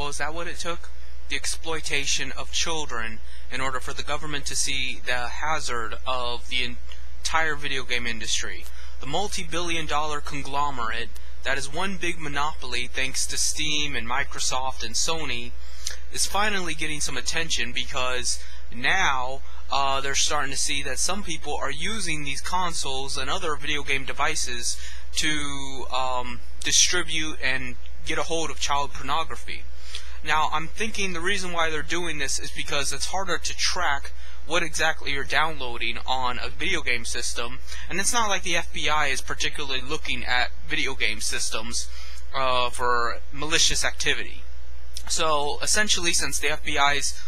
Well, is that what it took? The exploitation of children in order for the government to see the hazard of the entire video game industry. The multi-billion-dollar conglomerate that is one big monopoly thanks to Steam and Microsoft and Sony is finally getting some attention, because now they're starting to see that some people are using these consoles and other video game devices to distribute and get a hold of child pornography. Now, I'm thinking the reason why they're doing this is because it's harder to track what exactly you're downloading on a video game system, and it's not like the FBI is particularly looking at video game systems for malicious activity. So, essentially, since the FBI is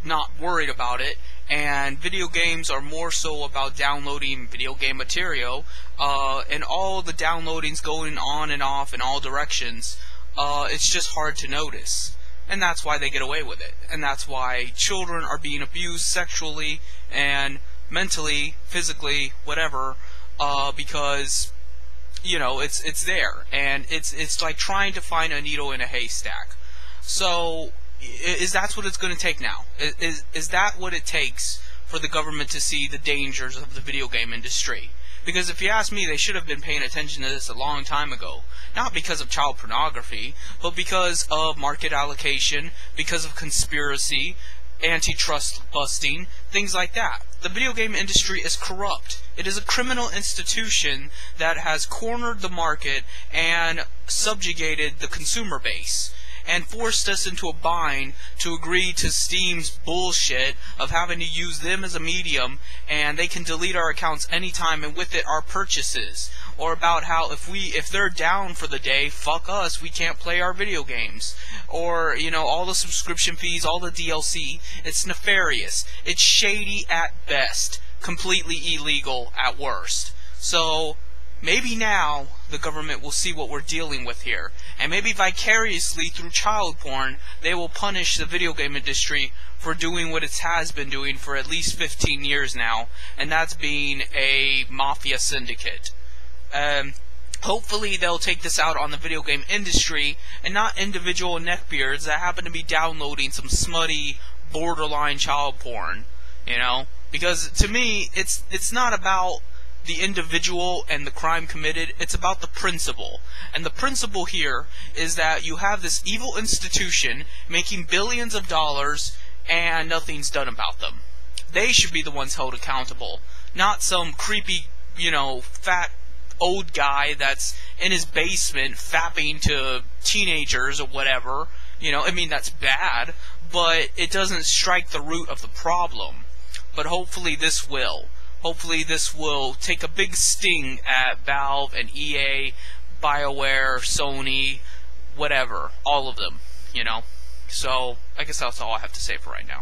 not worried about it, and video games are more so about downloading video game material, and all the downloadings going on and off in all directions, it's just hard to notice. And that's why they get away with it. And that's why children are being abused sexually and mentally, physically, whatever, because, you know, it's there. And it's like trying to find a needle in a haystack. So, is that what it's going to take now? Is that what it takes for the government to see the dangers of the video game industry? Because if you ask me, they should have been paying attention to this a long time ago. Not because of child pornography, but because of market allocation, because of conspiracy, antitrust busting, things like that. The video game industry is corrupt. It is a criminal institution that has cornered the market and subjugated the consumer base, and forced us into a bind to agree to Steam's bullshit of having to use them as a medium, and they can delete our accounts anytime, and with it our purchases. Or about how if they're down for the day, fuck us, we can't play our video games. Or, you know, all the subscription fees, all the DLC. It's nefarious. It's shady at best. Completely illegal at worst. So, maybe now the government will see what we're dealing with here. And maybe vicariously through child porn, they will punish the video game industry for doing what it has been doing for at least 15 years now. And that's being a mafia syndicate. Hopefully they'll take this out on the video game industry and not individual neckbeards that happen to be downloading some smutty, borderline child porn, you know? Because to me, it's not about the individual and the crime committed, it's about the principle. And the principle here is that you have this evil institution making billions of dollars and nothing's done about them. They should be the ones held accountable, not some creepy, you know, fat old guy that's in his basement fapping to teenagers or whatever. You know, I mean, that's bad, but it doesn't strike the root of the problem. But hopefully this will. Hopefully this will take a big sting at Valve and EA, BioWare, Sony, whatever, all of them, you know. So, I guess that's all I have to say for right now.